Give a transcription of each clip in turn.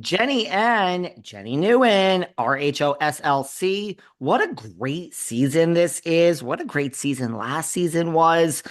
Jennie and Jennie Nguyen, RHOSLC. What a great season this is. What a great season last season was.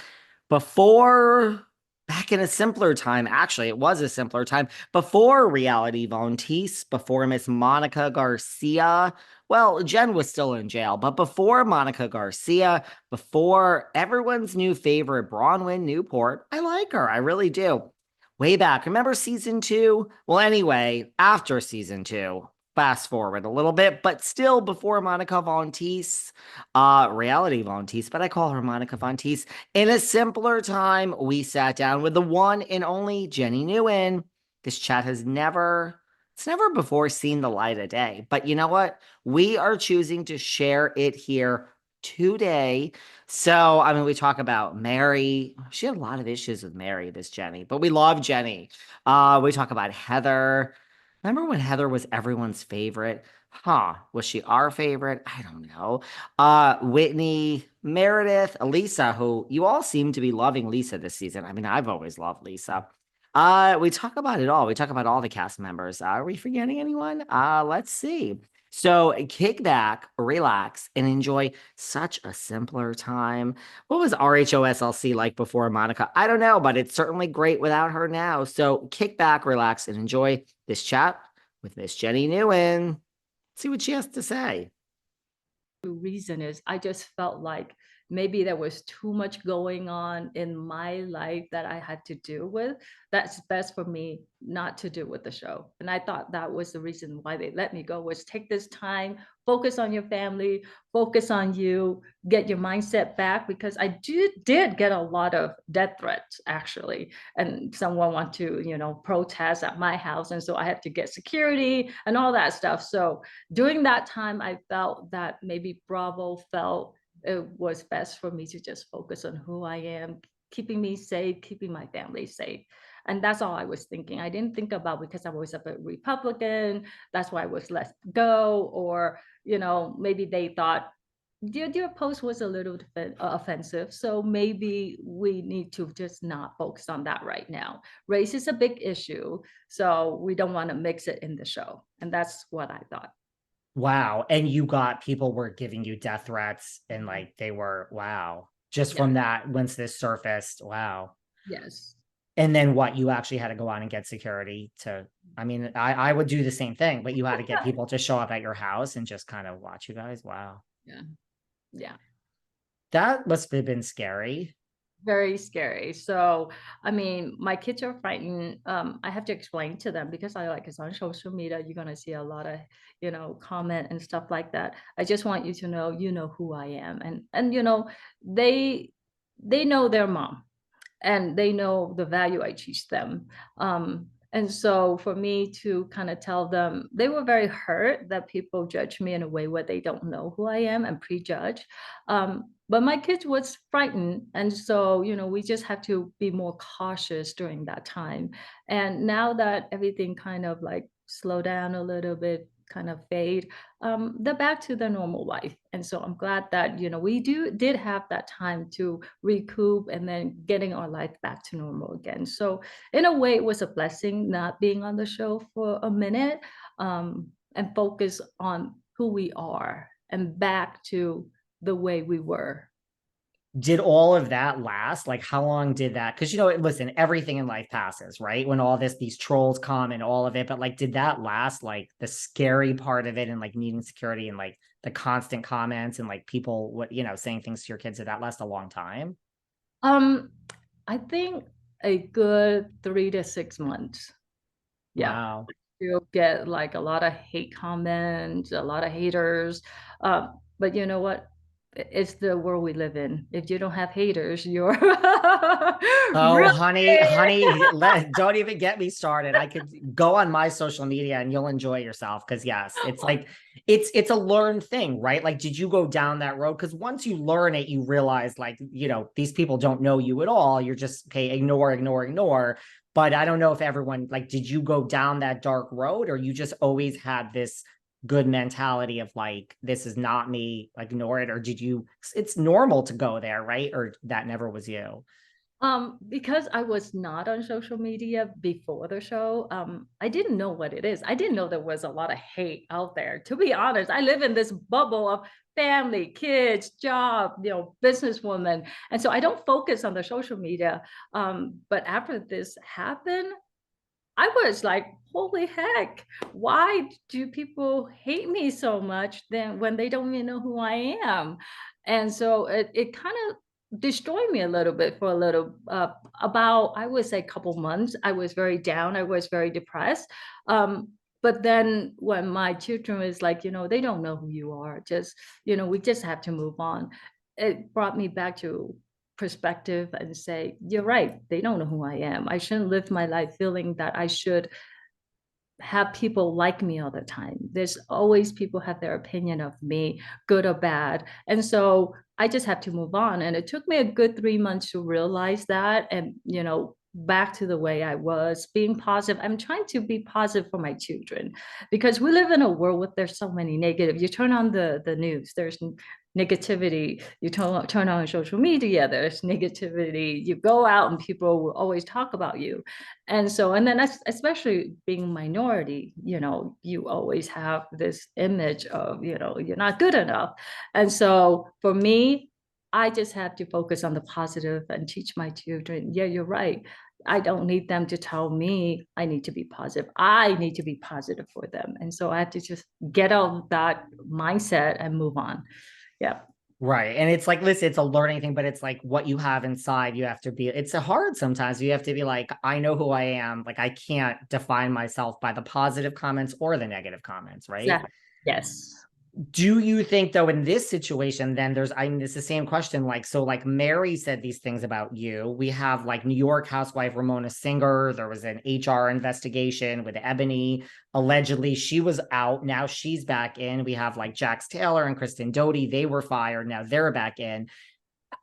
Before, back in a simpler time, actually, it was a simpler time. Before reality volunteers, before Miss Monica Garcia. Well, Jen was still in jail, but before Monica Garcia, before everyone's new favorite, Bronwyn Newport, I like her. I really do. Way back. Remember season two? Well, anyway, after season two, fast forward a little bit, but still before Monica Vontis, reality Vontis, but I call her Monica Vontis. In a simpler time, we sat down with the one and only Jennie Nguyen. This chat it's never before seen the light of day. But you know what? We are choosing to share it here today. So, I mean, we talk about Mary. She had a lot of issues with Mary, this Jennie, but we love Jennie. We talk about Heather. Remember when Heather was everyone's favorite? Huh. Was she our favorite? I don't know. Whitney, Meredith, Lisa, who you all seem to be loving Lisa this season. I mean, I've always loved Lisa. We talk about it all. We talk about all the cast members. Are we forgetting anyone? Let's see. So kick back, relax, and enjoy such a simpler time. What was RHOSLC like before Monica? I don't know, but it's certainly great without her now. So kick back, relax, and enjoy this chat with Miss Jennie Nguyen. See what she has to say. Reason is I just felt like maybe there was too much going on in my life that I had to deal with. That's best for me not to do with the show. And I thought that was the reason why they let me go, was take this time, focus on your family, focus on you, get your mindset back, because I did get a lot of death threats actually. And someone want to, protest at my house. And so I had to get security and all that stuff. So during that time, I felt that maybe Bravo felt it was best for me to just focus on who I am, keeping me safe, keeping my family safe. And that's all I was thinking. I didn't think about, because I was a bit Republican, that's why I was let go, or, maybe they thought your post was a little offensive. So maybe we need to just not focus on that right now. Race is a big issue. So we don't want to mix it in the show. And that's what I thought. Wow. And you got people were giving you death threats and like they were, wow. Just Yeah. from that, once this surfaced, wow. Yes. And then what, you actually had to go out and get security to, I mean, I would do the same thing, but you had to get people to show up at your house and just kind of watch you guys. Wow. Yeah. Yeah. That must have been scary. Very scary. So, I mean, my kids are frightened. I have to explain to them, because I like it's on social media. You're gonna see a lot of, comment and stuff like that. I just want you to know, who I am, and they they know their mom, and they know the value I teach them. And so for me to kind of tell them, they were very hurt that people judge me in a way where they don't know who I am and prejudge. But my kids was frightened. And so, we just have to be more cautious during that time. And now that everything kind of like slow down a little bit, kind of fade, they're back to their normal life. And so I'm glad that, we did have that time to recoup and then getting our life back to normal again. So in a way, it was a blessing not being on the show for a minute, and focus on who we are and back to the way we were. Did all of that last? Like, how long did that? Because, listen, everything in life passes, right? When all these trolls come and all of it, but like, did that last? Like, the scary part of it and like needing security and like the constant comments and like people, saying things to your kids, did that last a long time? Um, I think a good 3 to 6 months. Yeah. Wow. You'll get like a lot of hate comments, a lot of haters. But you know what? It's the world we live in. If you don't have haters, you're Oh, really. honey, don't even get me started. I could go on my social media and you'll enjoy yourself. Cause yes, it's like it's a learned thing, right? Like, did you go down that road? Because once you learn it, you realize like, these people don't know you at all. You're just okay, ignore, ignore, ignore. But I don't know if everyone like, did you go down that dark road or you just always had this good mentality of like, this is not me, ignore it? Or did you, it's normal to go there, right? Or that never was you? Because I was not on social media before the show, I didn't know what it is. I didn't know there was a lot of hate out there. To be honest, I live in this bubble of family, kids, job, businesswoman. And so I don't focus on the social media. But after this happened, I was like, holy heck, why do people hate me so much then when they don't even know who I am? And so it kind of destroyed me a little bit for a little about I would say a couple months. I was very down, I was very depressed. But then when my children was like, they don't know who you are, just, we just have to move on. It brought me back to perspective and say, you're right, they don't know who I am. I shouldn't live my life feeling that I should have people like me all the time. There's always people have their opinion of me, good or bad. And so I just have to move on. And it took me a good 3 months to realize that and, back to the way I was, being positive. I'm trying to be positive for my children because we live in a world where there's so many negative. You turn on the news, there's negativity. You turn on social media, there's negativity. You go out and people will always talk about you. And so, and then that's especially being minority, you always have this image of, you're not good enough. And so for me, I just have to focus on the positive and teach my children, yeah, you're right. I don't need them to tell me I need to be positive. I need to be positive for them. And so I have to just get out of that mindset and move on. Yeah. Right. And it's like, listen, it's a learning thing, but it's like what you have inside, you have to be, it's a hard sometimes. You have to be like, I know who I am. Like, I can't define myself by the positive comments or the negative comments, right? Exactly. Yes. Do you think though in this situation then I mean it's the same question, like, so like Mary said these things about you, we have like New York housewife Ramona Singer, there was an HR investigation with Ebony, allegedly she was out, now she's back in, we have like Jax Taylor and Kristen Doty, they were fired, now they're back in.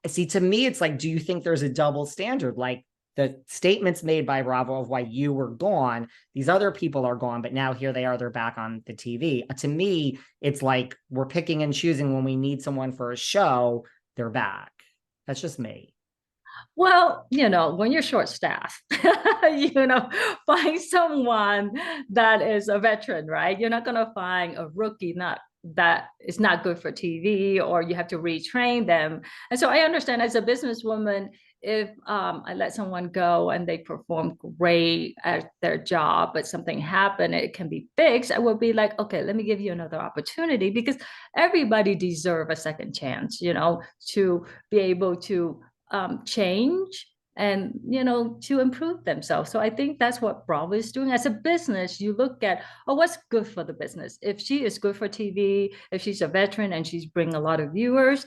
See, to me it's like, do you think there's a double standard, like the statements made by Bravo of why you were gone, these other people are gone, but now here they are, they're back on the TV. To me, it's like we're picking and choosing when we need someone for a show, they're back. That's just me. Well, when you're short staffed, find someone that is a veteran, right? You're not going to find a rookie not that is not good for TV, or you have to retrain them. And so I understand as a businesswoman, if I let someone go and they perform great at their job, but something happened, it can be fixed. I would be like, okay, let me give you another opportunity because everybody deserves a second chance, to be able to change and to improve themselves. So I think that's what Bravo is doing. As a business, you look at, oh, what's good for the business. If she is good for TV, if she's a veteran and she's bringing a lot of viewers,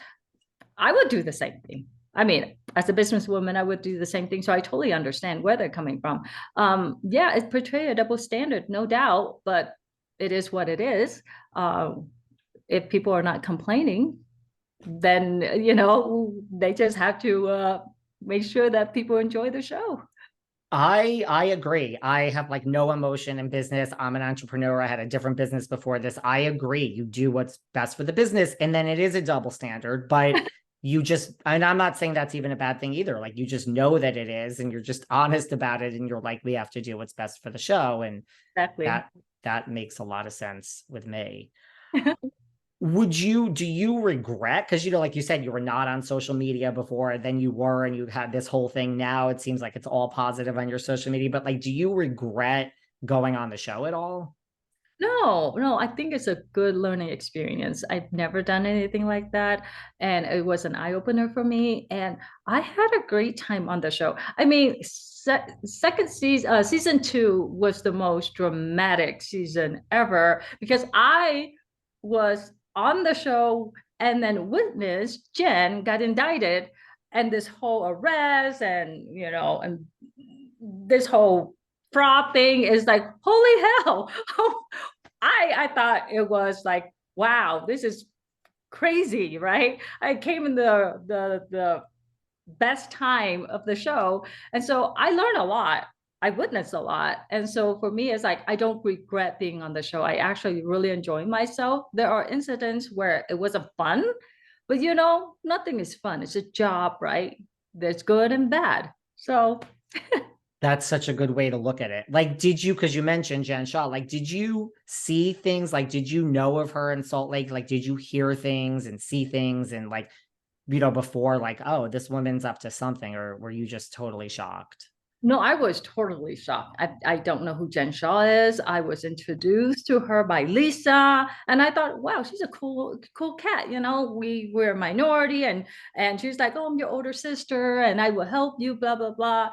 I would do the same thing. I mean, as a businesswoman, I would do the same thing. So I totally understand where they're coming from. Yeah, it portrays a double standard, no doubt, but it is what it is. If people are not complaining, then they just have to make sure that people enjoy the show. I agree. I have like no emotion in business. I'm an entrepreneur. I had a different business before this. I agree. You do what's best for the business. And then it is a double standard, but you just, and I'm not saying that's even a bad thing either. Like you just know that it is, and you're just honest about it. And you're like, we have to do what's best for the show. And Exactly. that makes a lot of sense with me. Do you regret, because like you said, you were not on social media before, then you were, and you had this whole thing, now it seems like it's all positive on your social media, but like, do you regret going on the show at all? No, no, I think it's a good learning experience. I've never done anything like that. And it was an eye opener for me. And I had a great time on the show. I mean, second season, season two was the most dramatic season ever because I was on the show and then witnessed Jen got indicted and this whole arrest and this whole fraud thing is like, holy hell. I thought it was like, wow, this is crazy, right? I came in the best time of the show. And so I learned a lot. I witnessed a lot. And so for me, it's like, I don't regret being on the show. I actually really enjoy myself. There are incidents where it wasn't fun, but nothing is fun. It's a job, right? There's good and bad. So That's such a good way to look at it. Like, did you, because you mentioned Jen Shah, like, did you see things? Like, did you know of her in Salt Lake? Like, did you hear things and see things and like, before, like, oh, this woman's up to something, or were you just totally shocked? no, I was totally shocked. I don't know who Jen Shah is. I was introduced to her by Lisa, and I thought, wow, she's a cool cat. You know, we're a minority, and she's like, oh, I'm your older sister, and I will help you, blah blah blah.